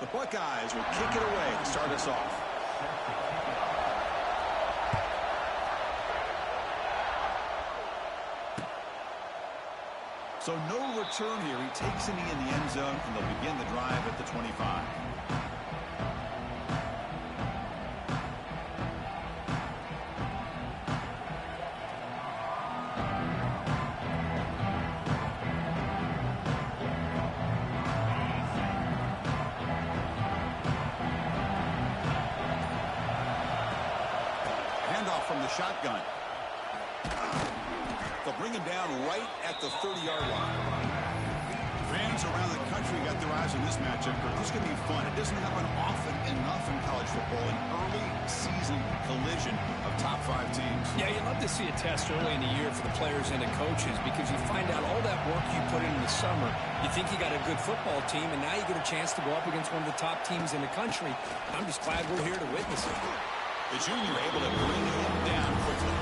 The Buckeyes will kick it away to start us off. So no return here. He takes a knee in the end zone, and they'll begin the drive at the 25. Handoff from the shotgun. They'll bring him down right at the 30-yard line. Fans around the country got their eyes on this matchup. This is going to be fun. It doesn't happen often enough in college football, an early season collision of top 5 teams. Yeah, you love to see a test early in the year for the players and the coaches because you find out all that work you put in the summer. You think you got a good football team, and now you get a chance to go up against one of the top teams in the country. I'm just glad we're here to witness it. The junior able to bring him down quickly.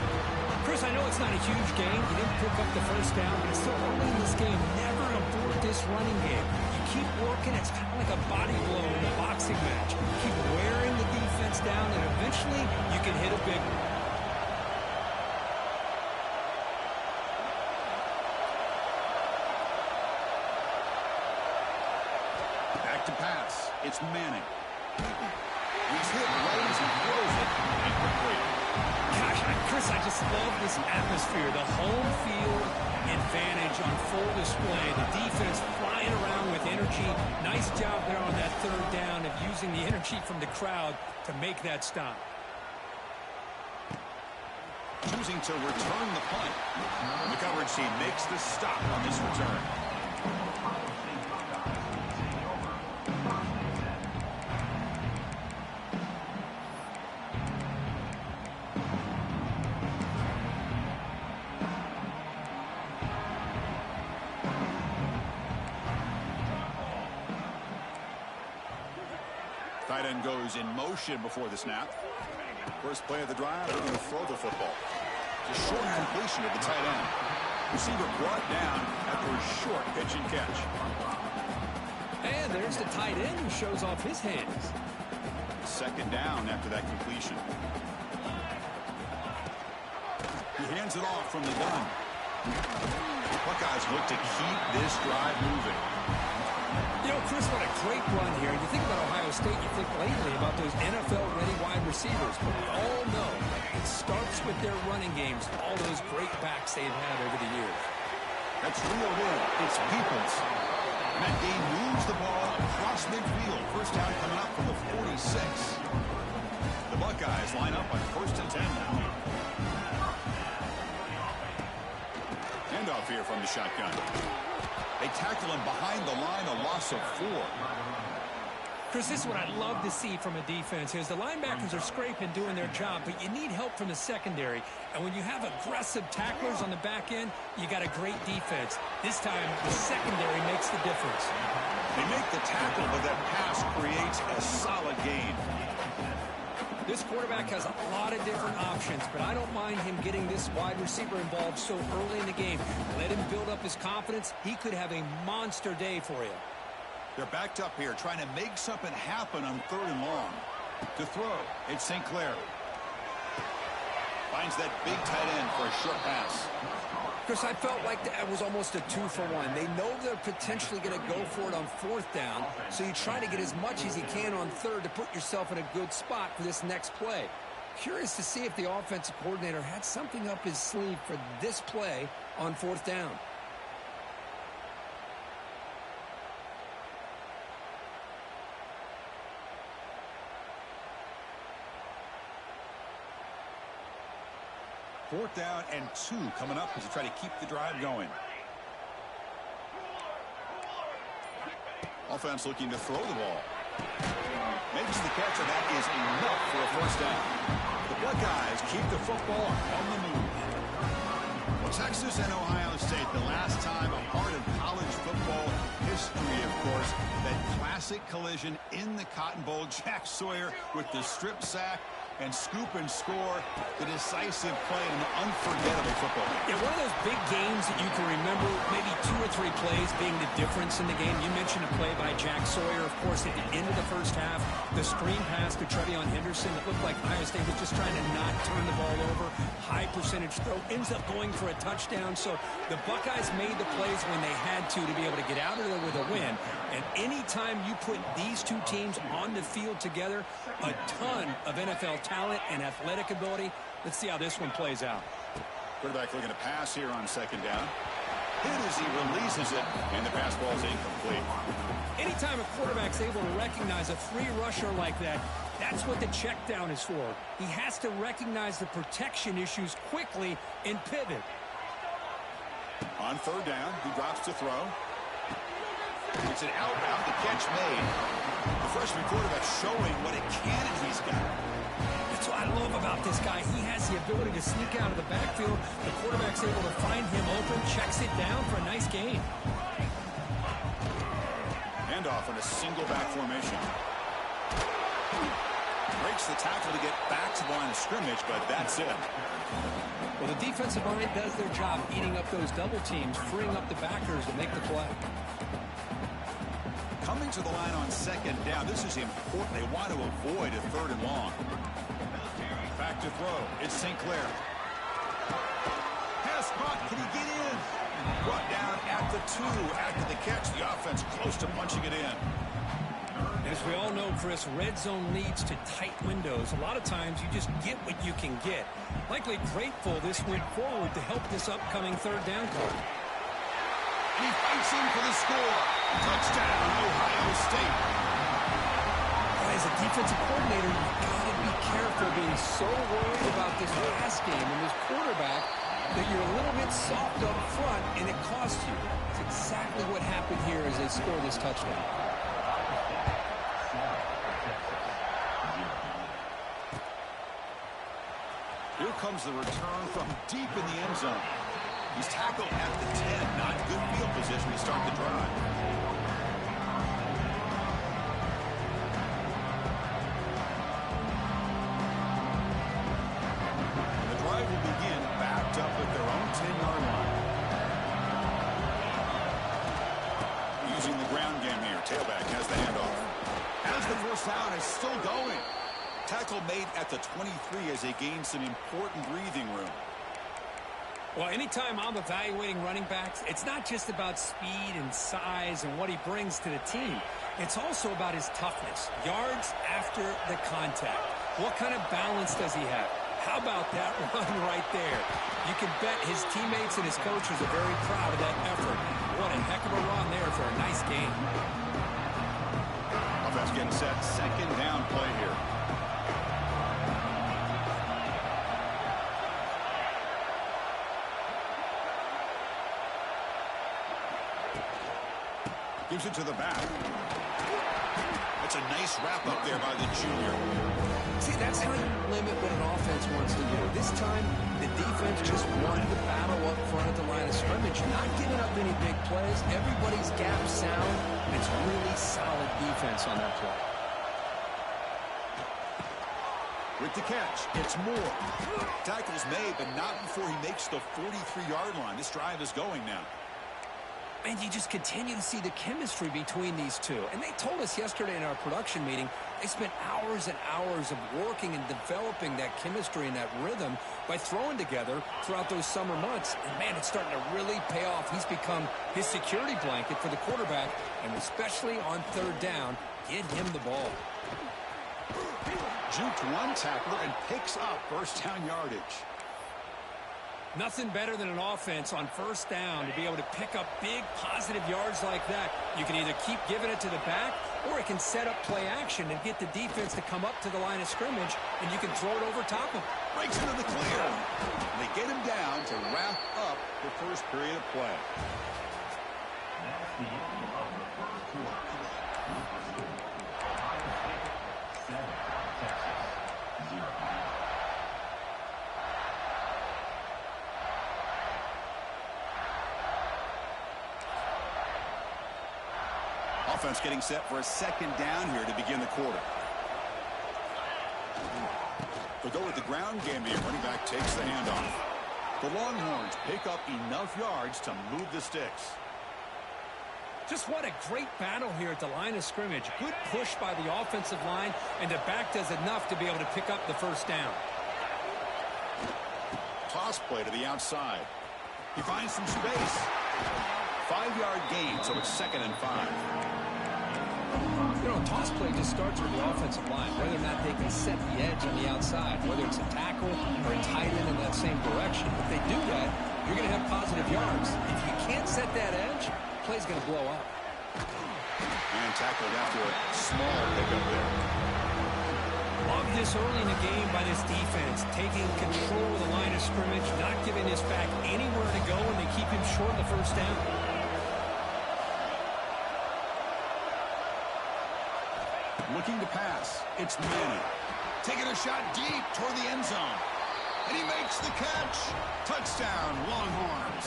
Chris, I know it's not a huge game. You didn't pick up the first down, but it's still early in this game. Never abort this running game. You keep working. It's kind of like a body blow in a boxing match. Keep wearing the defense down, and eventually you can hit a big one. Back to pass. It's Manning. He's hit right as he throws it. Incomplete. Gosh, Chris, I just love this atmosphere. The home field advantage on full display. The defense flying around with energy. Nice job there on that third down of using the energy from the crowd to make that stop. Choosing to return the punt. The coverage team makes the stop on this return. Tight end goes in motion before the snap. First play of the drive, they're going to throw the football. It's a short completion to the tight end. Receiver brought down after a short pitch and catch. And there's the tight end who shows off his hands. Second down after that completion. He hands it off from the gun. Buckeyes look to keep this drive moving. You know, Chris, what a great run here. You think about Ohio State, you think lately about those NFL-ready wide receivers. But we all know it starts with their running games, all those great backs they've had over the years. That's reeled in. It's Peoples. That game moves the ball across midfield. First down coming up from the 46. The Buckeyes line up on 1st and 10 now. Handoff here from the shotgun. They tackle him behind the line, a loss of 4. Chris, this is what I love to see from a defense is the linebackers are scraping, doing their job, but you need help from the secondary. And when you have aggressive tacklers on the back end, you got a great defense. This time, the secondary makes the difference. They make the tackle, but that pass creates a solid gain. This quarterback has a lot of different options, but I don't mind him getting this wide receiver involved so early in the game. Let him build up his confidence. He could have a monster day for you. They're backed up here, trying to make something happen on 3rd and long. To throw, it's St. Clair. Finds that big tight end for a short pass. Chris, I felt like that was almost a 2-for-1. They know they're potentially going to go for it on 4th down, so you try to get as much as you can on 3rd to put yourself in a good spot for this next play. Curious to see if the offensive coordinator had something up his sleeve for this play on 4th down. Fourth down and 2 coming up as you try to keep the drive going. Offense looking to throw the ball. Makes the catch, and that is enough for a first down. The Buckeyes keep the football on the move. Well, Texas and Ohio State, the last time a part of college football history, of course, that classic collision in the Cotton Bowl. Jack Sawyer with the strip sack. and scoop and score the decisive play in an unforgettable football game. Yeah, one of those big games that you can remember, maybe 2 or 3 plays being the difference in the game. You mentioned a play by Jack Sawyer, of course, at the end of the first half. The screen pass to Trevion Henderson. It looked like Ohio State was just trying to not turn the ball over. High percentage throw. Ends up going for a touchdown. So the Buckeyes made the plays when they had to be able to get out of there with a win. And anytime you put these two teams on the field together, a ton of NFL talent and athletic ability. Let's see how this one plays out. Quarterback looking to pass here on second down. Hit as he releases it, and the pass ball is incomplete. Anytime a quarterback's able to recognize a free rusher like that, that's what the check down is for. He has to recognize the protection issues quickly and pivot. On third down, he drops to throw. It's an outbound, the catch made. The freshman quarterback showing what a cannon he's got. That's what I love about this guy. He has the ability to sneak out of the backfield. The quarterback's able to find him open, checks it down for a nice gain. Handoff in a single back formation. Breaks the tackle to get back to the line of scrimmage, but that's it. Well, the defensive line does their job eating up those double teams, freeing up the backers to make the play. Coming to the line on second down, this is important. They want to avoid a third and long. Back to throw. It's St. Clair. Pass caught. Can he get in? Brought down at the 2 after the catch. The offense close to punching it in. As we all know, Chris, red zone leads to tight windows. A lot of times you just get what you can get. Likely grateful this went forward to help this upcoming third down call. And he fights in for the score. Touchdown, Ohio State. As a defensive coordinator, you've got to be careful being so worried about this pass game and this quarterback that you're a little bit soft up front and it costs you. It's exactly what happened here as they score this touchdown. Here comes the return from deep in the end zone. He's tackled at the 10. Not good field position to start the drive. The drive will begin backed up at their own 10-yard line. Using the ground game here. Tailback has the handoff. Has the first down. Is still going. Tackle made at the 23 as they gain some important breathing room. Well, anytime I'm evaluating running backs, it's not just about speed and size and what he brings to the team. It's also about his toughness. Yards after the contact. What kind of balance does he have? How about that run right there? You can bet his teammates and his coaches are very proud of that effort. What a heck of a run there for a nice game. Offense getting set. Second down play here. Gives it to the back. That's a nice wrap up there by the junior. See, that's how you limit what an offense wants to do. This time, the defense just wanted to battle up front at the line of scrimmage, not giving up any big plays. Everybody's gap sound, and it's really solid defense on that play. With the catch, it's Moore. Tackle's made, but not before he makes the 43-yard line. This drive is going now. And you just continue to see the chemistry between these two. And they told us yesterday in our production meeting, they spent hours and hours of working and developing that chemistry and that rhythm by throwing together throughout those summer months. And, man, it's starting to really pay off. He's become his security blanket for the quarterback, and especially on third down, get him the ball. Juked one tackler and picks up first down yardage. Nothing better than an offense on first down to be able to pick up big positive yards like that. You can either keep giving it to the back, or it can set up play action and get the defense to come up to the line of scrimmage, and you can throw it over top of them. Breaks into the clear. And they get him down to wrap up the first period of play. Offense getting set for a second down here to begin the quarter. They'll go with the ground game. The running back takes the handoff. The Longhorns pick up enough yards to move the sticks. Just what a great battle here at the line of scrimmage. Good push by the offensive line, and the back does enough to be able to pick up the first down. Toss play to the outside. He finds some space. 5-yard gain, so it's 2nd and 5. You know, a toss play just starts with the offensive line, whether or not they can set the edge on the outside, whether it's a tackle or a tight end in that same direction. If they do that, you're going to have positive yards. If you can't set that edge, the play's going to blow up. And tackled after a small pickup there. Love this early in the game by this defense, taking control of the line of scrimmage, not giving this back anywhere to go, and they keep him short of the first down. Looking to pass. It's Manning. Taking a shot deep toward the end zone. And he makes the catch. Touchdown, Longhorns.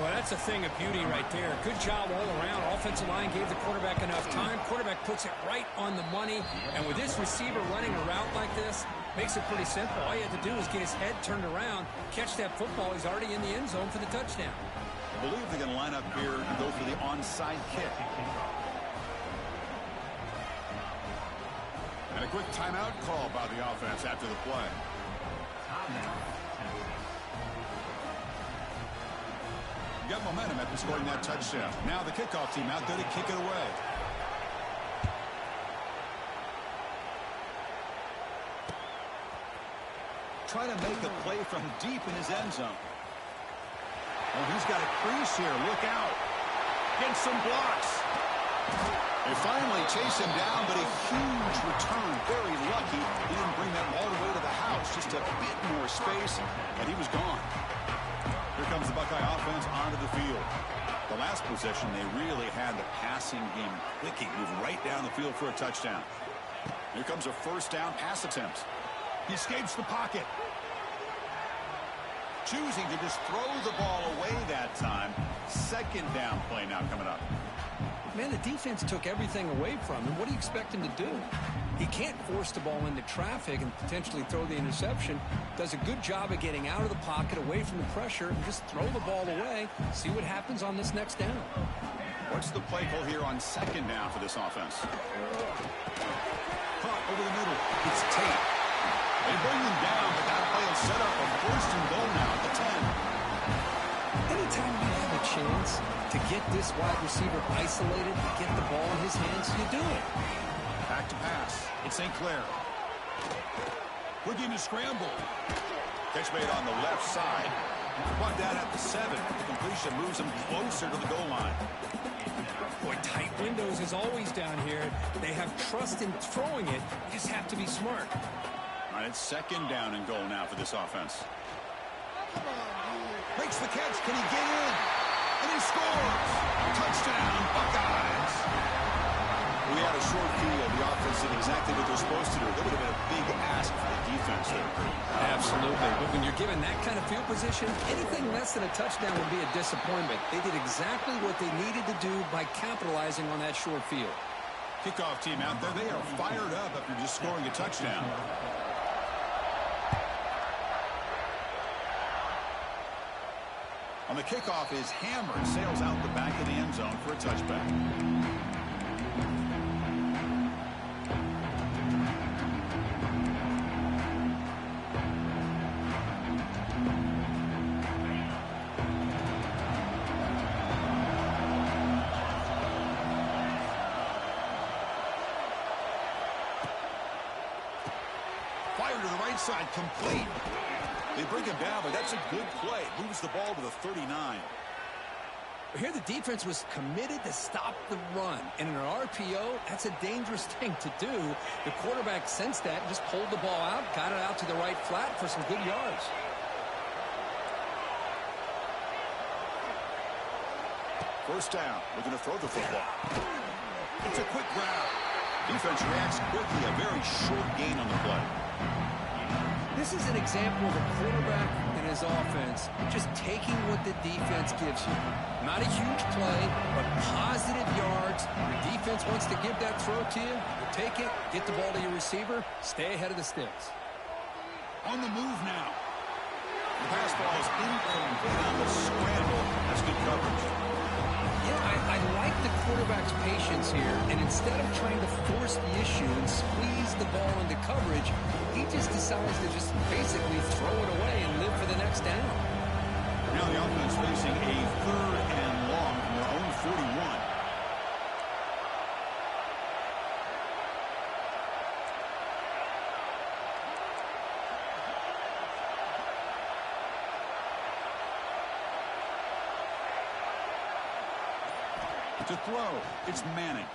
Well, that's a thing of beauty right there. Good job all around. Offensive line gave the quarterback enough time. Quarterback puts it right on the money. And with this receiver running a route like this, makes it pretty simple. All you have to do is get his head turned around, catch that football. He's already in the end zone for the touchdown. I believe they're going to line up here and go for the onside kick. And a quick timeout call by the offense after the play. Got momentum after scoring that touchdown. Now the kickoff team out there to kick it away. Try to make a play from deep in his end zone. Oh, he's got a crease here. Look out. Gets some blocks. They finally chase him down, but a huge return. Very lucky. He didn't bring that all the way to the house. Just a bit more space, and he was gone. Here comes the Buckeye offense onto the field. The last possession, they really had the passing game clicking, moving right down the field for a touchdown. Here comes a first down pass attempt. He escapes the pocket. Choosing to just throw the ball away that time. 2nd down play now coming up. Man, the defense took everything away from him. What do you expect him to do? He can't force the ball into traffic and potentially throw the interception. Does a good job of getting out of the pocket, away from the pressure, and just throw the ball away. See what happens on this next down. What's the play call here on 2nd down for this offense? Caught over the middle. It's Tate. They bring him down, but that play will set up a 1st and goal now at the 10. Anytime you have a chance to get this wide receiver isolated, to get the ball in his hands, you do it. Back to pass. It's St. Clair. Looking to scramble. Catch made on the left side. Brought down at the 7. The completion moves him closer to the goal line. Boy, tight windows is always down here. They have trust in throwing it. You just have to be smart. All right, it's 2nd down and goal now for this offense. Makes the catch. Can he get in? And he scores. Touchdown, Buckeyes. We had a short field. The offense did exactly what they're supposed to do. That would have been a big ask for the defense there. Absolutely. But when you're given that kind of field position, anything less than a touchdown would be a disappointment. They did exactly what they needed to do by capitalizing on that short field. Kickoff team out there. They are fired up after just scoring a touchdown. On the kickoff is hammered, sails out the back of the end zone for a touchback. Fire to the right side, complete. They bring him down, but that's a good play. Moves the ball to the 39. Here the defense was committed to stop the run. And in an RPO, that's a dangerous thing to do. The quarterback sensed that and just pulled the ball out, got it out to the right flat for some good yards. First down. Looking to throw the football. It's a quick grab. Defense reacts quickly. A very short gain on the play. This is an example of a quarterback and his offense just taking what the defense gives you. Not a huge play, but positive yards. The defense wants to give that throw to you. You take it, get the ball to your receiver, stay ahead of the sticks. On the move now. The pass ball is incomplete on the scramble. That's good coverage. Yeah, I like the quarterback's patience here, and instead of trying to force the issue and squeeze the ball into coverage, he just decides to just basically throw it away and live for the next down. Now the offense facing a 3rd and long from their own 41. To throw, it's Manning.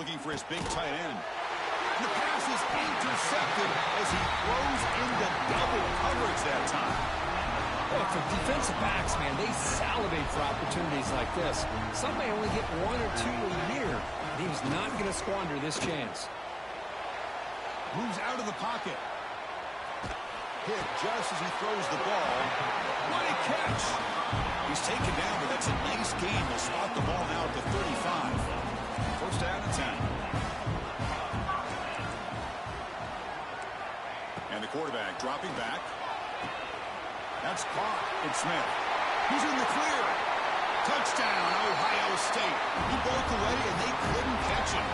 Looking for his big tight end. And the pass is intercepted as he throws into double coverage that time. Well, for defensive backs, man, they salivate for opportunities like this. Some may only get 1 or 2 a year, and he's not going to squander this chance. Moves out of the pocket. Hit just as he throws the ball. What a catch! He's taken down, but that's a nice gain. They'll spot the ball now at the 35. First down and 10. And the quarterback dropping back. That's caught. It's Smith. He's in the clear. Touchdown, Ohio State. He broke away, and they couldn't catch him.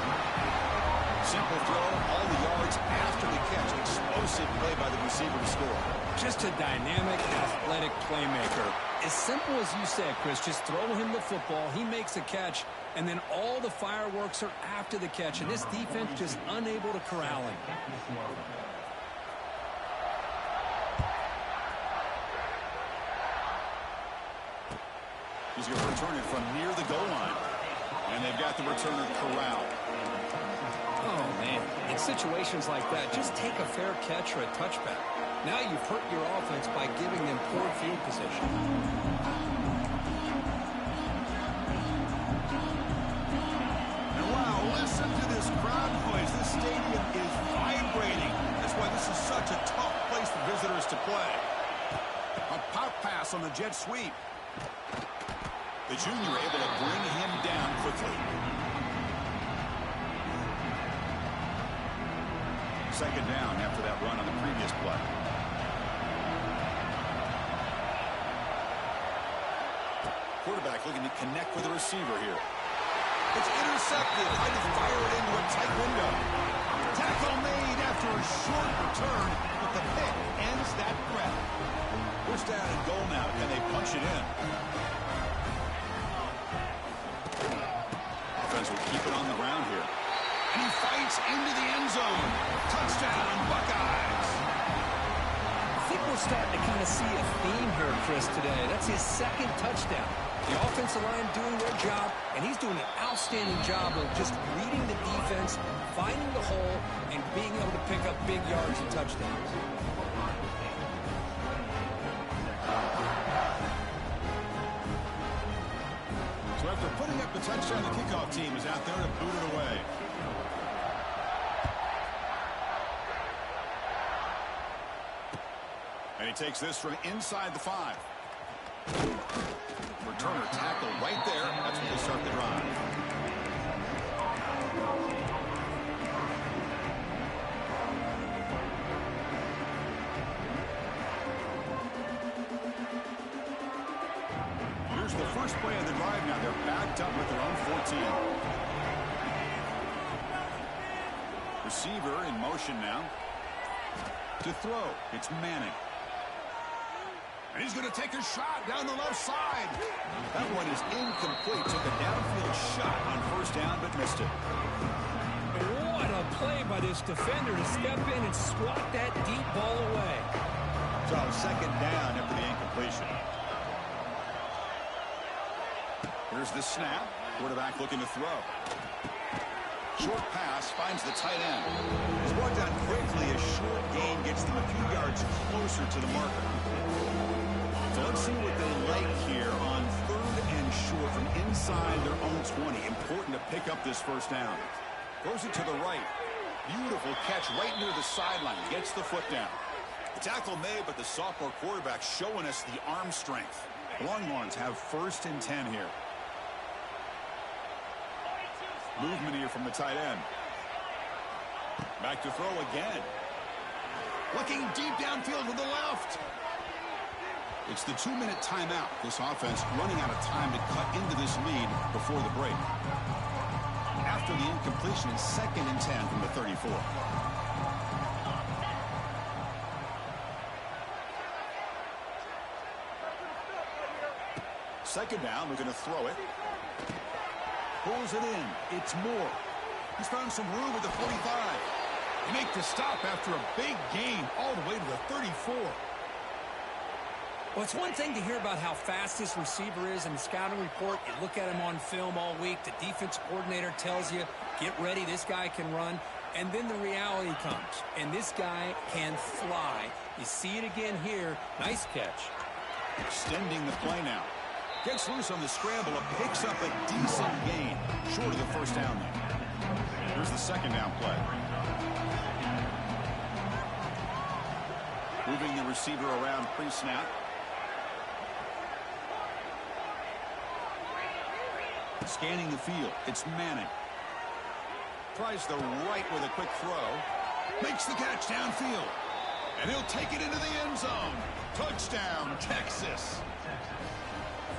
Simple throw, all the yards after the catch. Explosive play by the receiver to score. Just a dynamic, athletic playmaker. As simple as you said, Chris, just throw him the football, he makes a catch, and then all the fireworks are after the catch, and this defense just unable to corral him. He's going to return it from near the goal line. And they've got the returner corralled. Oh, man. In situations like that, just take a fair catch or a touchback. Now you've hurt your offense by giving them poor field position. And wow, listen to this crowd noise. This stadium is vibrating. That's why this is such a tough place for visitors to play. A pop pass on the jet sweep. The junior able to bring him down quickly. Second down after that run on the previous play. Quarterback looking to connect with the receiver here. It's intercepted. Trying to fire it into a tight window. Tackle made after a short return, but the pick ends that threat. First down and goal now. Can they punch it in? Offense will keep it on the ground here. And he fights into the end zone. Touchdown, Buckeyes. I think we're starting to kind of see a theme here, Chris, today. That's his 2nd touchdown. The offensive line doing their job, and he's doing an outstanding job of just reading the defense, finding the hole, and being able to pick up big yards and touchdowns. So after putting up the touchdown, the kickoff team is out there to boot it away. And he takes this from inside the 5. Returner tackle right there. That's when they start the drive. Here's the first play of the drive now. They're backed up with their own 14. Receiver in motion now. To throw, it's Manning. And he's going to take a shot down the left side. That one is incomplete. Took a downfield shot on first down, but missed it. What a play by this defender to step in and swat that deep ball away. So second down after the incompletion. Here's the snap. Quarterback looking to throw. Short pass finds the tight end. He's brought down quickly. A short gain gets them a few yards closer to the marker. So let's see what they like here on 3rd and short from inside their own 20. Important to pick up this first down. Throws it to the right. Beautiful catch right near the sideline. Gets the foot down. The tackle made, but the sophomore quarterback showing us the arm strength. The Longhorns have 1st and 10 here. Movement here from the tight end. Back to throw again. Looking deep downfield to the left. It's the 2-minute timeout. This offense running out of time to cut into this lead before the break. After the incompletion, it's 2nd and 10 from the 34. Second down, we're going to throw it. Pulls it in. It's Moore. He's found some room at the 45. They make the stop after a big gain all the way to the 34. Well, it's one thing to hear about how fast this receiver is in the scouting report. You look at him on film all week. The defense coordinator tells you, get ready, this guy can run. And then the reality comes, and this guy can fly. You see it again here. Nice catch. Extending the play now. Gets loose on the scramble and picks up a decent gain. Short of the first down there. Here's the second down play. Moving the receiver around pre-snap. Scanning the field. It's Manning. Tries the right with a quick throw. Makes the catch downfield. And he'll take it into the end zone. Touchdown, Texas.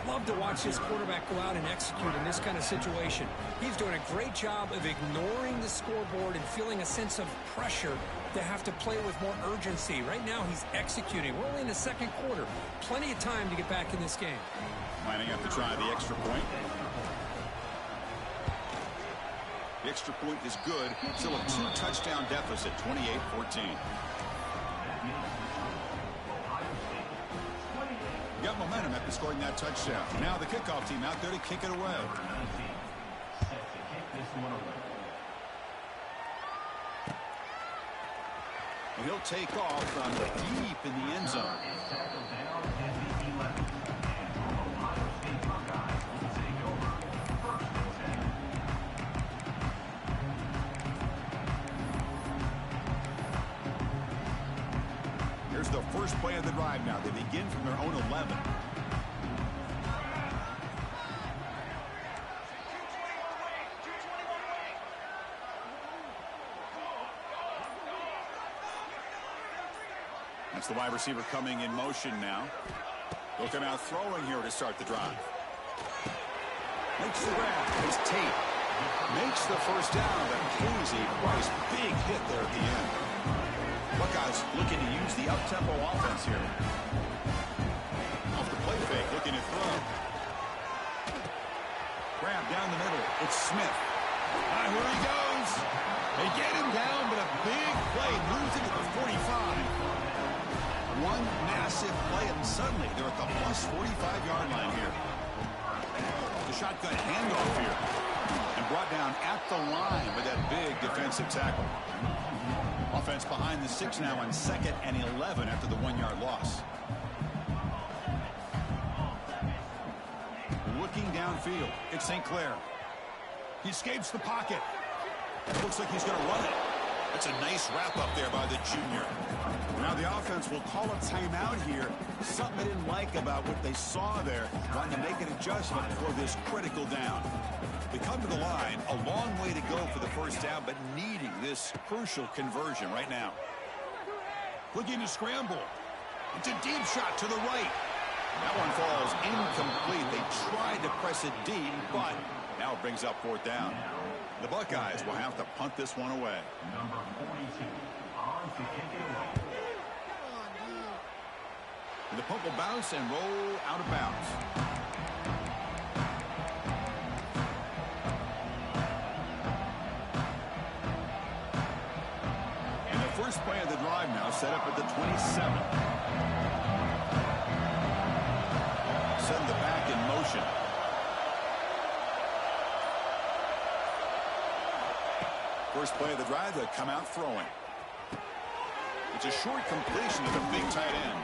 Love to watch this quarterback go out and execute in this kind of situation. He's doing a great job of ignoring the scoreboard and feeling a sense of pressure to have to play with more urgency. Right now, he's executing. We're only in the second quarter. Plenty of time to get back in this game. Lining up to try the extra point. The extra point is good. Still a 2-touchdown deficit, 28-14. Got momentum after scoring that touchdown. Now the kickoff team out there to kick it away. And he'll take off from deep in the end zone. Here's the first play of the drive now. They begin from their own 11. That's the wide receiver coming in motion now. Looking out throwing here to start the drive. Makes the grab. It's Tate. Makes the first down, but Casey, Price, big hit there at the end. Buckeyes looking to use the up-tempo offense here. Off the play fake, looking to throw. Grab down the middle. It's Smith. Here he goes. They get him down, but a big play moves into the 45. One massive play, and suddenly they're at the plus 45-yard line here. The shotgun handoff here. And brought down at the line by that big defensive tackle. Offense behind the 6 now on 2nd and 11 after the 1-yard loss. Looking downfield. It's St. Clair. He escapes the pocket. Looks like he's going to run it. That's a nice wrap up there by the junior. Now the offense will call a timeout here. Something they didn't like about what they saw there. Wanting to make an adjustment for this critical down. They come to the line, a long way to go for the first down, but needing this crucial conversion right now. Looking to scramble. It's a deep shot to the right. That one falls incomplete. They tried to press it deep, but now it brings up 4th down. The Buckeyes will have to punt this one away. Number 42 on to kick it away. And the punt will bounce and roll out of bounds. And the first play of the drive now set up at the 27. Send the back in motion. First play of the drive, they'll come out throwing. It's a short completion to the big tight end.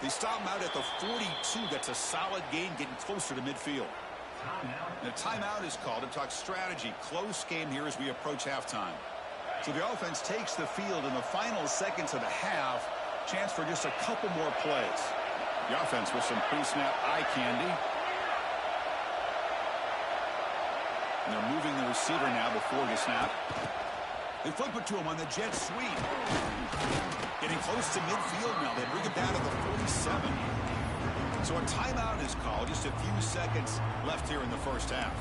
They stop him out at the 42. That's a solid gain, getting closer to midfield. And a timeout is called to talk strategy. Close game here as we approach halftime. So the offense takes the field in the final seconds of the half. Chance for just a couple more plays. The offense with some pre-snap eye candy. And they're moving the receiver now before the snap. They flip it to him on the jet sweep. close to midfield now. They bring it down to the 47. So a timeout is called. Just a few seconds left here in the first half.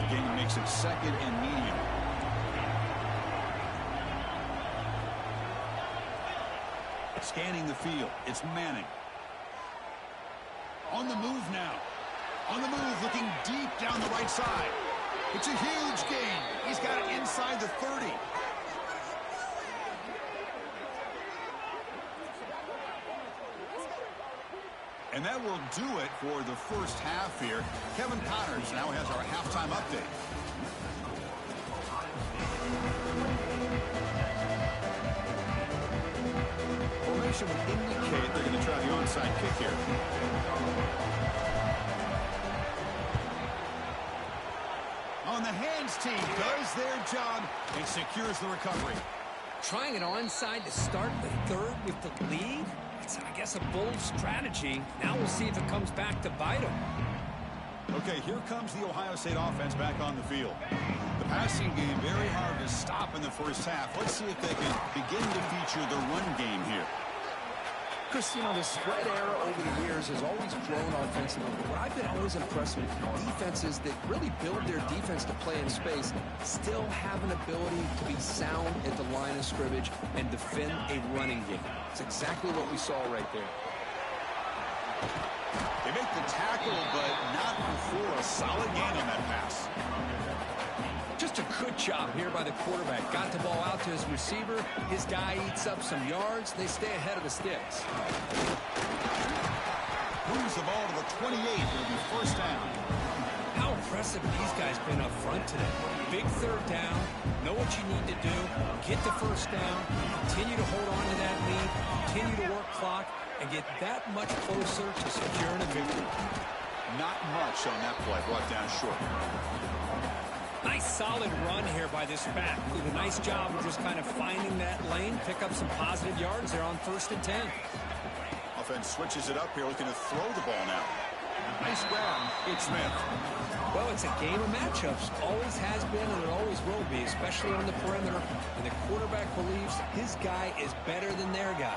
Again, makes it second and medium. Scanning the field. It's Manning. On the move now. On the move, looking deep down the right side. It's a huge gain. He's got it inside the 30. And that will do it for the first half here. Kevin Connors now has our halftime update. Formation would indicate they're going to try the onside kick here. On the hands team does their job and secures the recovery. Trying an onside to start the third with the lead? It's, I guess, a bold strategy. Now we'll see if it comes back to bite them. Okay, here comes the Ohio State offense back on the field. The passing game very hard to stop in the first half. Let's see if they can begin to feature the run game here. Chris, you know, the spread era over the years has always grown offensively. But I've been always impressed with defenses that really build their defense to play in space, still have an ability to be sound at the line of scrimmage and defend a running game. It's exactly what we saw right there. They make the tackle, but not before a solid gain on that pass. Just a good job here by the quarterback. Got the ball out to his receiver. His guy eats up some yards. They stay ahead of the sticks. Moves the ball to the 28. It'll be first down. How impressive these guys been up front today. Big third down. Know what you need to do. Get the first down. Continue to hold on to that lead. Continue to work clock. And get that much closer to securing a victory. Not much on that play. Brought down short. Nice solid run here by this back. Did a nice job of just kind of finding that lane. Pick up some positive yards there on 1st and 10. Offense switches it up here, looking to throw the ball now. Nice grab. It's Smith. Well, it's a game of matchups. Always has been and it always will be, especially on the perimeter. And the quarterback believes his guy is better than their guy.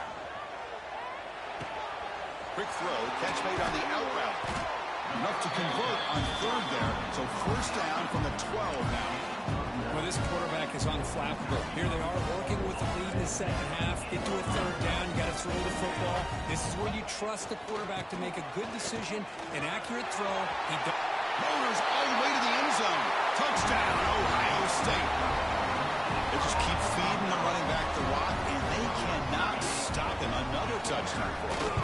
Quick throw. Catch made on the out route. Enough to convert on third there. So first down from the 12 now. Well, this quarterback is unflappable. Here they are working with the lead in the second half. Get to a third down. You got to throw the football. This is where you trust the quarterback to make a good decision, an accurate throw. He Motors all the way to the end zone. Touchdown, Ohio State. They just keep feeding the running back the rock, and they cannot stop him. Another touchdown.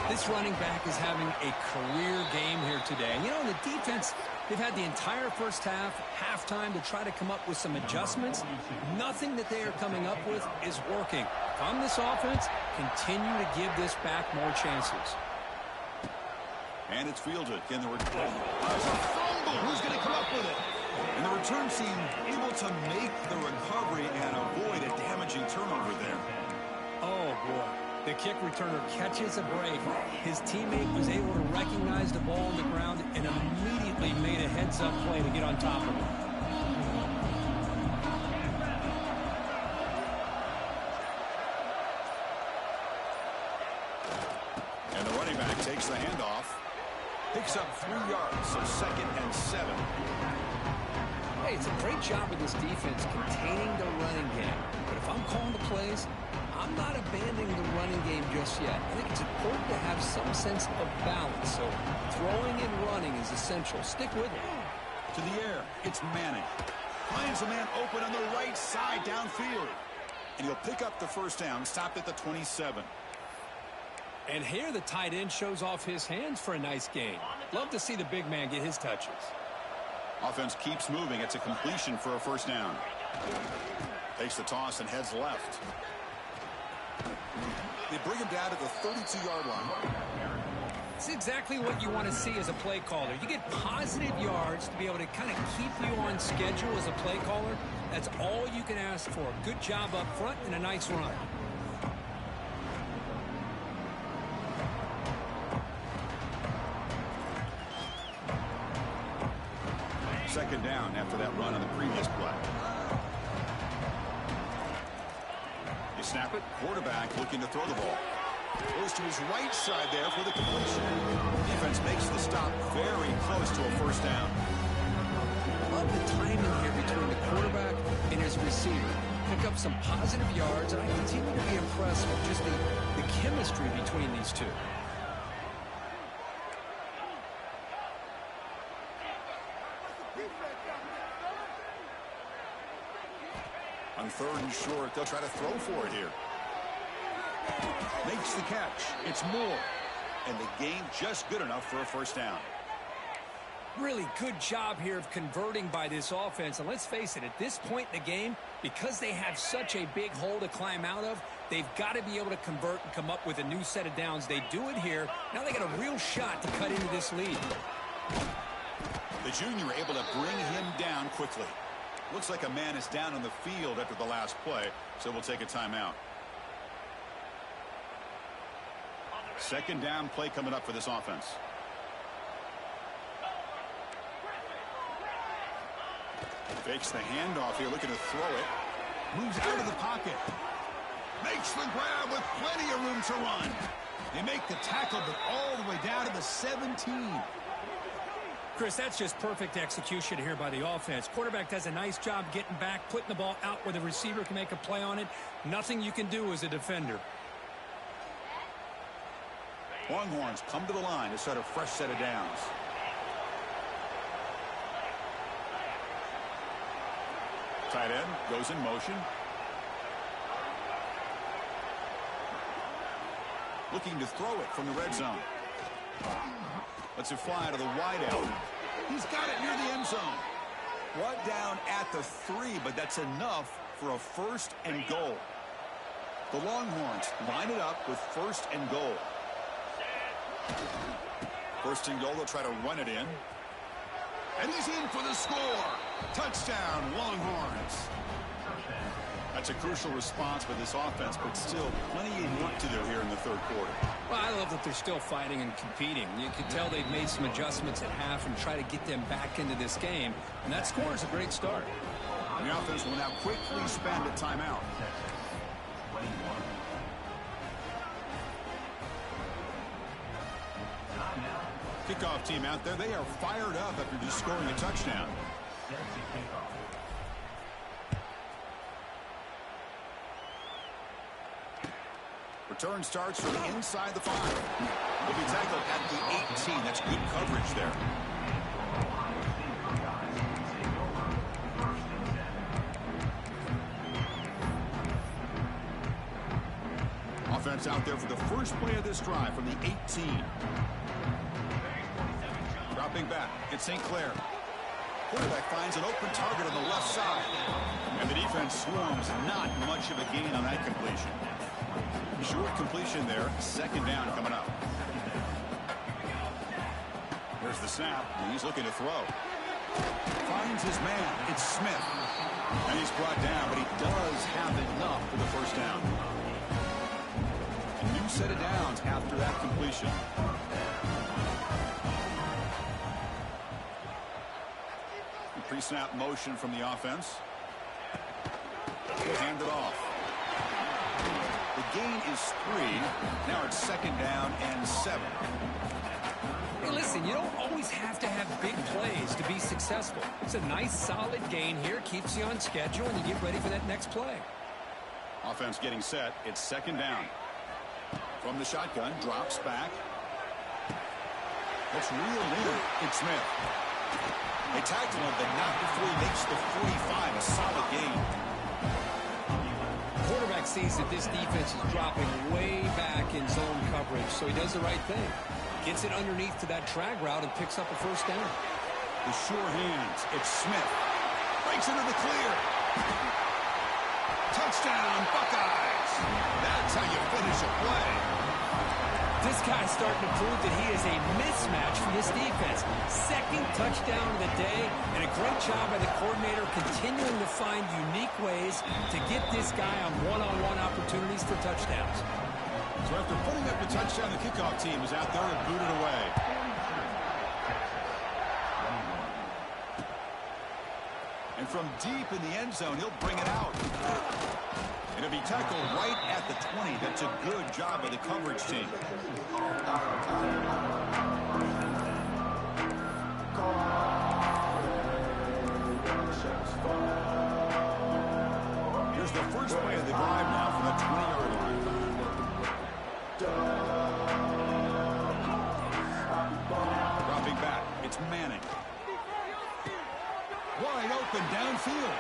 This running back is having a career game here today. You know, the defense, they've had the entire first half, halftime, to try to come up with some adjustments. Nothing that they are coming up with is working. From this offense, continue to give this back more chances. And it's fielded. Again, the return. There's a fumble. Who's going to come up with it? And the return team able to make the recovery and avoid a damaging turnover there. Oh, boy. The kick returner catches a break. His teammate was able to recognize the ball on the ground and immediately made a heads-up play to get on top of it. And the running back takes the handoff. Picks up 3 yards, so 2nd and 7. Hey, it's a great job of this defense containing the running game. But if I'm calling the plays, I'm not abandoning the running game just yet. I think it's important to have some sense of balance. So throwing and running is essential. Stick with it. To the air, it's Manning. Finds a man open on the right side downfield. And he'll pick up the first down, stopped at the 27. And here the tight end shows off his hands for a nice gain. Love to see the big man get his touches. Offense keeps moving. It's a completion for a first down. Takes the toss and heads left. They bring him down to the 32-yard line. It's exactly what you want to see as a play caller. You get positive yards to be able to kind of keep you on schedule as a play caller. That's all you can ask for. Good job up front and a nice run. Second down. down after that run on the previous play. They snap it. Quarterback looking to throw the ball. Goes to his right side there for the completion. Defense makes the stop very close to a first down. Love the timing here between the quarterback and his receiver. Pick up some positive yards, and I continue to be impressed with just the chemistry between these two. On 3rd and short, they'll try to throw for it here. Makes the catch. It's Moore. And the game just good enough for a first down. Really good job here of converting by this offense. And let's face it, at this point in the game, because they have such a big hole to climb out of, they've got to be able to convert and come up with a new set of downs. They do it here. Now they got a real shot to cut into this lead. The junior able to bring him down quickly. Looks like a man is down on the field after the last play, so we'll take a timeout. 2nd down play coming up for this offense. Fakes the handoff here, looking to throw it. Moves out of the pocket. Makes the grab with plenty of room to run. They make the tackle, but all the way down to the 17. Chris, that's just perfect execution here by the offense. Quarterback does a nice job getting back, putting the ball out where the receiver can make a play on it. Nothing you can do as a defender. Longhorns come to the line to start a fresh set of downs. Tight end goes in motion. Looking to throw it from the red zone. Lets it fly to the wideout. He's got it near the end zone. Brought down at the 3, but that's enough for a 1st and goal. The Longhorns line it up with 1st and goal. 1st and goal, they'll try to run it in. And he's in for the score. Touchdown, Longhorns. That's a crucial response for this offense, but still plenty of work to do here in the 3rd quarter. Well, I love that they're still fighting and competing. You can tell they've made some adjustments at half and try to get them back into this game. And that score is a great start. And the offense will now quickly spend a timeout. Kickoff team out there, they are fired up after just scoring a touchdown. Return starts from inside the 5. He'll be tackled at the 18. That's good coverage there. Offense out there for the first play of this drive from the 18. Dropping back, it's St. Clair. Quarterback finds an open target on the left side. And the defense swarms not much of a gain on that completion. Short completion there, 2nd down coming up. There's the snap, and he's looking to throw. Finds his man, it's Smith. And he's brought down, but he does have enough for the first down. A new set of downs after that completion. Pre-snap motion from the offense. He'll hand it off. The gain is 3. Now it's 2nd down and 7. Hey, listen, you don't always have to have big plays to be successful. It's a nice, solid gain here. Keeps you on schedule, and you get ready for that next play. Offense getting set. It's 2nd down. From the shotgun, drops back. Let's reel in. It's Smith. They tackle him, but not before he makes the 45. A solid gain. Quarterback sees that this defense is dropping way back in zone coverage, so he does the right thing. Gets it underneath to that drag route and picks up a first down. The sure hands. It's Smith. Breaks into the clear. Touchdown, Buckeyes. That's how you finish a play. This guy's starting to prove that he is a mismatch for this defense. 2nd touchdown of the day, and a great job by the coordinator continuing to find unique ways to get this guy on one-on-one opportunities for touchdowns. So after putting up the touchdown, the kickoff team is out there and booted away. And from deep in the end zone, he'll bring it out. And it'll be tackled right at the 20. That's a good job by the coverage team. Here's the first play of the drive now from the 20-yard line. Dropping back, it's Manning. Wide open downfield.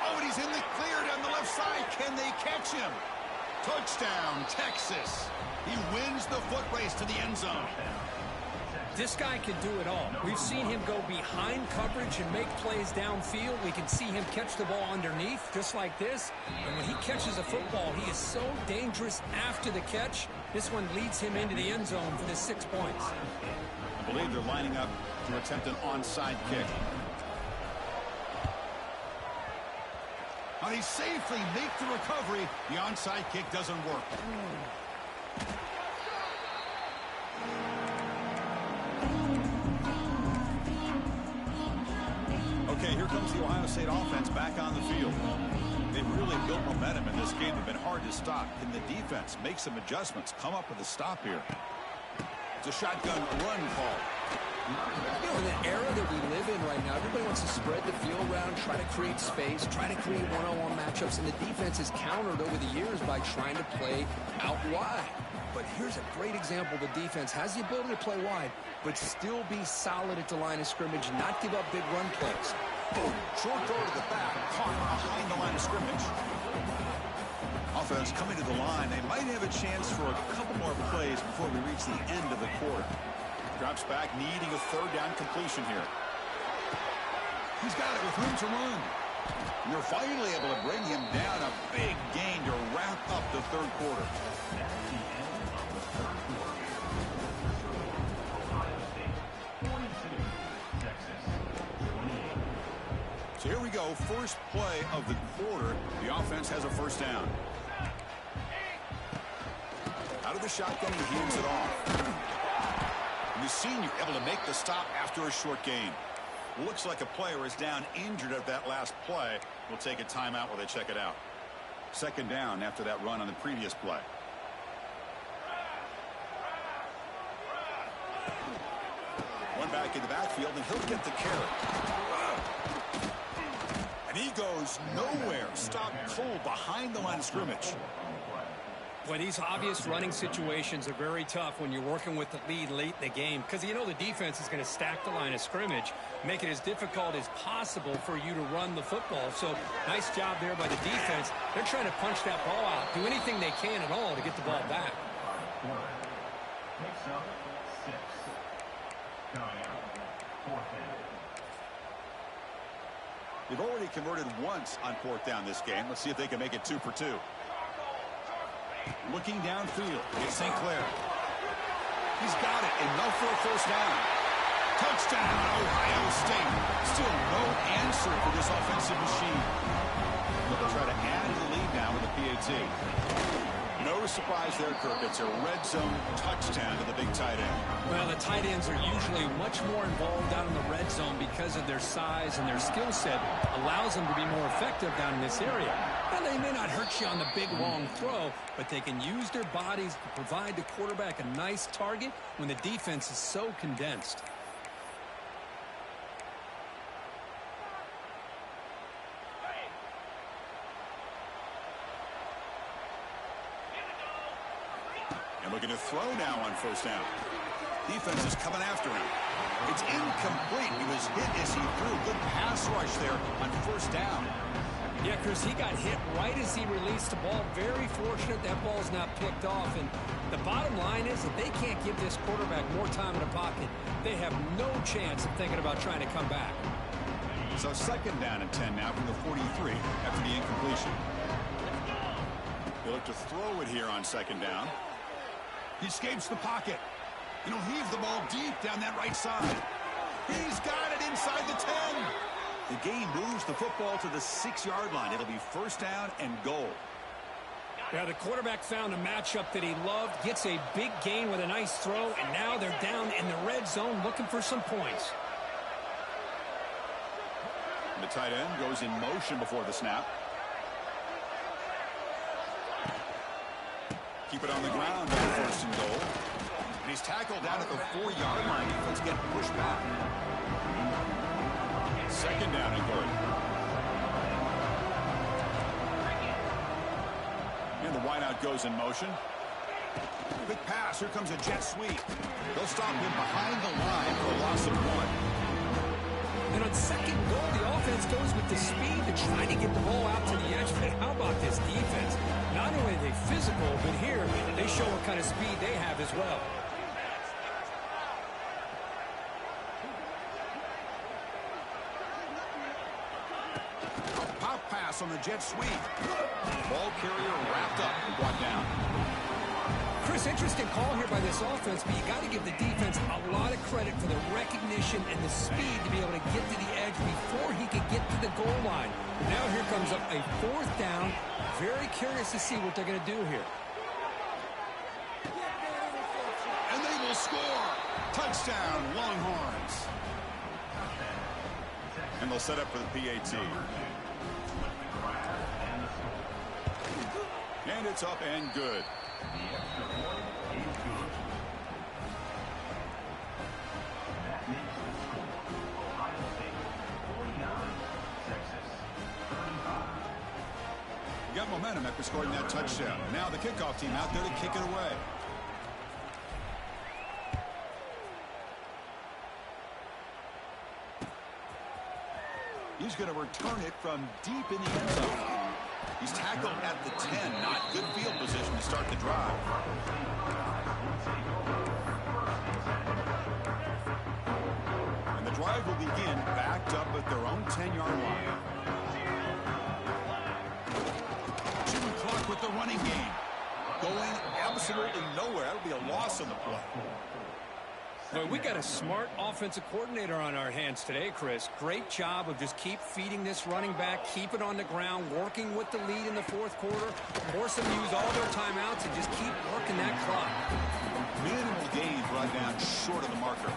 Oh, and he's in the clear down the left side. Can they catch him? Touchdown, Texas. He wins the foot race to the end zone. This guy can do it all. We've seen him go behind coverage and make plays downfield. We can see him catch the ball underneath, just like this. And when he catches a football, he is so dangerous after the catch. This one leads him into the end zone for the 6 points. I believe they're lining up to attempt an onside kick. But he safely makes the recovery. The onside kick doesn't work. Okay, here comes the Ohio State offense back on the field. They've really built momentum in this game. They've been hard to stop. Can the defense make some adjustments, come up with a stop here? It's a shotgun run call. You know, in the era that we live in right now, everybody wants to spread the field around, try to create space, try to create one-on-one matchups, and the defense has countered over the years by trying to play out wide. But here's a great example. The defense has the ability to play wide, but still be solid at the line of scrimmage, not give up big run plays. Boom. Short throw to the back, caught behind the line of scrimmage. Offense coming to the line. They might have a chance for a couple more plays before we reach the end of the quarter. Drops back, needing a third down completion here. He's got it with room to run. And they're finally able to bring him down. A big gain to wrap up the third quarter. So here we go, first play of the quarter. The offense has a first down. Out of the shotgun, he hands it off. And the senior able to make the stop after a short gain. Looks like a player is down injured at that last play. We'll take a timeout while they check it out. Second down after that run on the previous play. One back in the backfield, and he'll get the carry. And he goes nowhere. Stopped cold behind the line of scrimmage. Well, these obvious running situations are very tough when you're working with the lead late in the game, because you know the defense is going to stack the line of scrimmage, make it as difficult as possible for you to run the football. So nice job there by the defense. They're trying to punch that ball out, do anything they can at all to get the ball back. Picks up 6. Coming up, 4th down. They've already converted once on 4th down this game. Let's see if they can make it 2 for 2. Looking downfield, it's St. Clair. He's got it, enough for a first down. Touchdown, Ohio State. Still no answer for this offensive machine. They'll try to add to the lead now with a PAT. No surprise there, Kirk. It's a red zone touchdown to the big tight end. Well, the tight ends are usually much more involved down in the red zone because of their size, and their skill set allows them to be more effective down in this area. Now, they may not hurt you on the big, long throw, but they can use their bodies to provide the quarterback a nice target when the defense is so condensed. And looking to throw now on first down. Defense is coming after him. It's incomplete. He was hit as he threw. Good pass rush there on first down. Yeah, Chris, he got hit right as he released the ball. Very fortunate that ball's not picked off. And the bottom line is that they can't give this quarterback more time in the pocket. They have no chance of thinking about trying to come back. So second down and 10 now from the 43 after the incompletion. They look to throw it here on second down. He escapes the pocket. And he'll heave the ball deep down that right side. He's got it inside the 10. The game moves the football to the 6-yard line. It'll be first down and goal. Yeah, the quarterback found a matchup that he loved, gets a big gain with a nice throw, and now they're down in the red zone looking for some points. The tight end goes in motion before the snap. Keep it on the ground on first and goal. And he's tackled down at the 4-yard line. Defense getting pushed back. Second down and goal. And the wideout goes in motion. Quick pass. Here comes a jet sweep. They'll stop him behind the line for a loss of 1. And on second goal, the offense goes with the speed to try to get the ball out to the edge. But how about this defense? Not only are they physical, but here they show what kind of speed they have as well. A pop pass on the jet sweep. Ball carrier wrapped up and brought down. Chris, interesting call here by this offense, but you got to give the defense a lot of credit for the recognition and the speed to be able to get to the edge before he could get to the goal line. Now here comes up a 4th down. Very curious to see what they're going to do here. And they will score. Touchdown, Longhorns. And they'll set up for the PAT. And it's up and good. The extra point is good. That makes the score Ohio State 49, Texas 35. You got momentum after scoring that touchdown. Now the kickoff team out there to kick it away. He's going to return it from deep in the end zone. He's tackled at the 10. Not good field position to start the drive. And the drive will begin backed up at their own 10-yard line. Chewing clock with the running game. Going absolutely nowhere. That'll be a loss on the play. Well, we got a smart offensive coordinator on our hands today, Chris. Great job of just keep feeding this running back, keep it on the ground, working with the lead in the 4th quarter, force them to use all their timeouts, and just keep working that clock. Minimal gain brought down short of the marker.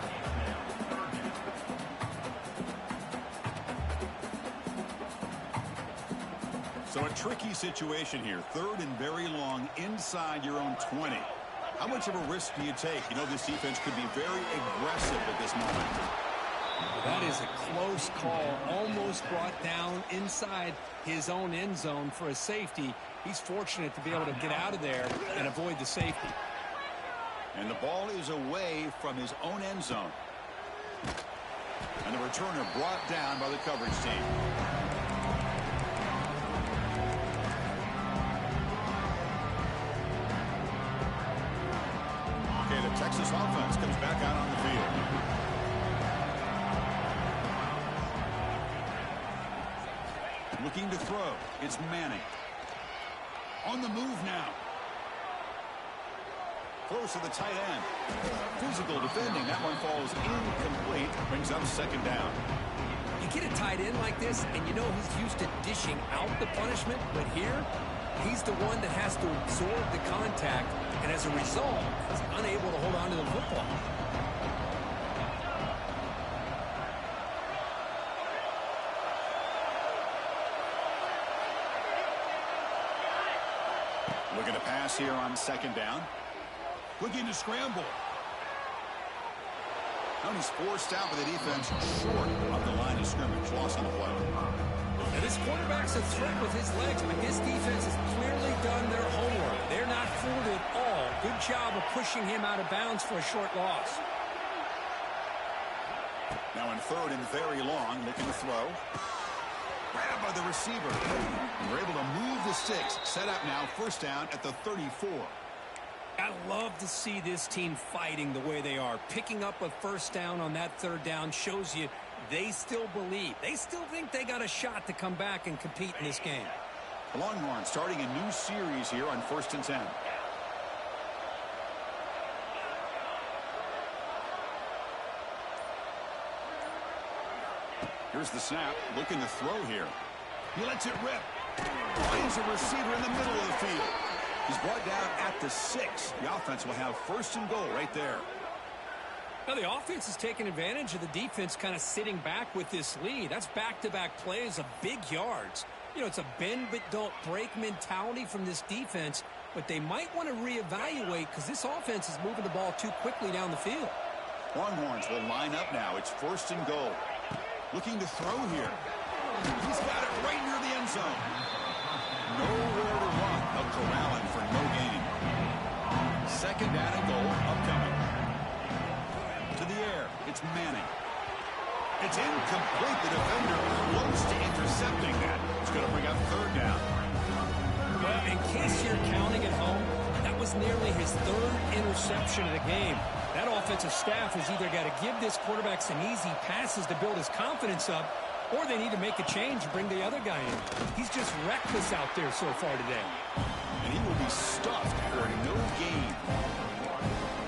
So a tricky situation here. 3rd and very long inside your own 20. How much of a risk do you take? You know, this defense could be very aggressive at this moment. That is a close call. Almost brought down inside his own end zone for a safety. He's fortunate to be able to get out of there and avoid the safety. And the ball is away from his own end zone. And the returner brought down by the coverage team. The Texas offense comes back out on the field. Looking to throw. It's Manning. On the move now. Close to the tight end. Physical defending. That one falls incomplete. Brings up 2nd down. You get a tight end like this, and you know he's used to dishing out the punishment, but here, he's the one that has to absorb the contact, and as a result, he's unable to hold on to the football. Looking to pass here on 2nd down. Looking to scramble. And he's forced out by the defense short of the line of scrimmage. Loss on the play. And this quarterback's a threat with his legs, but this defense has clearly done their homework. They're not fooled at all. Good job of pushing him out of bounds for a short loss. Now in 3rd and very long, looking to throw. Grabbed by the receiver. And we're able to move the sticks. Set up now, 1st down at the 34. I love to see this team fighting the way they are. Picking up a 1st down on that 3rd down shows you they still believe. They still think they got a shot to come back and compete in this game. The Longhorns starting a new series here on 1st and 10. Here's the snap. Looking to throw here. He lets it rip. Finds a receiver in the middle of the field. He's brought down at the 6. The offense will have 1st and goal right there. Now, the offense is taking advantage of the defense kind of sitting back with this lead. That's back-to-back plays of big yards. You know, it's a bend-but-don't-break mentality from this defense, but they might want to reevaluate because this offense is moving the ball too quickly down the field. Longhorns will line up now. It's 1st and goal. Looking to throw here. He's got it right near the end zone. Nowhere to run. They'll corral him for no gain. 2nd down and goal upcoming. To the air. It's Manning. It's incomplete. The defender close to intercepting that. It's going to bring up 3rd down. Well, in case you're counting at home, that was nearly his 3rd interception of the game. That offensive staff has either got to give this quarterback some easy passes to build his confidence up, or they need to make a change and bring the other guy in. He's just reckless out there so far today. And he will be stuffed for no gain.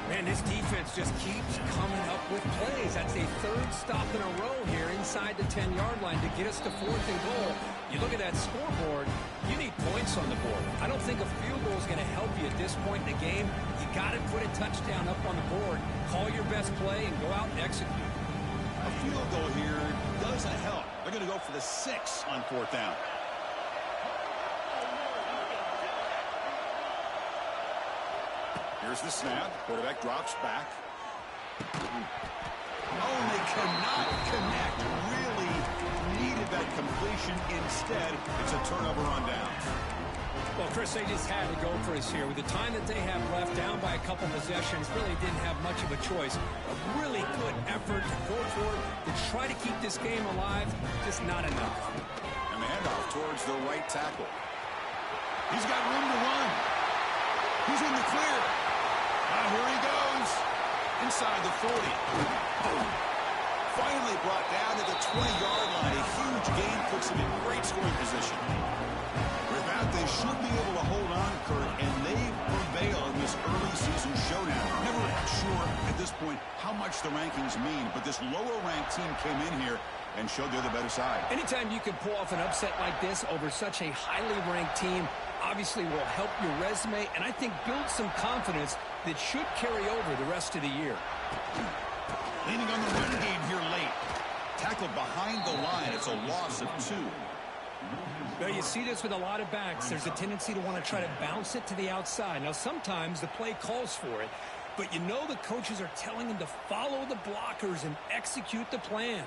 Man, this defense just keeps coming up with plays. That's a 3rd stop in a row here inside the 10-yard line to get us to 4th and goal. You look at that scoreboard, you need points on the board. I don't think a field goal is going to help you at this point in the game. You got to put a touchdown up on the board, call your best play, and go out and execute. A field goal here doesn't help. They're going to go for the 6 on 4th down. Here's the snap. Quarterback drops back. Oh, and they cannot connect. Really needed that completion. Instead, it's a turnover on downs. Well, Chris, they just had to go for us here. With the time that they have left, down by a couple possessions, really didn't have much of a choice. A really good effort to go for it, to try to keep this game alive, just not enough. And the handoff towards the right tackle. He's got room to run. He's in the clear. Here he goes. Inside the 40. Finally brought down to the 20-yard line. A huge gain puts him in great scoring position. With that, they should be able to hold on, Kurt, and they prevail in this early season showdown. Never sure at this point how much the rankings mean, but this lower-ranked team came in here and showed they're the better side. Anytime you can pull off an upset like this over such a highly ranked team, obviously will help your resume, and I think build some confidence that should carry over the rest of the year. Leaning on the run game here late. Tackled behind the line. It's a loss of 2. Well, you see this with a lot of backs. There's a tendency to want to try to bounce it to the outside. Now, sometimes the play calls for it, but you know the coaches are telling them to follow the blockers and execute the plan.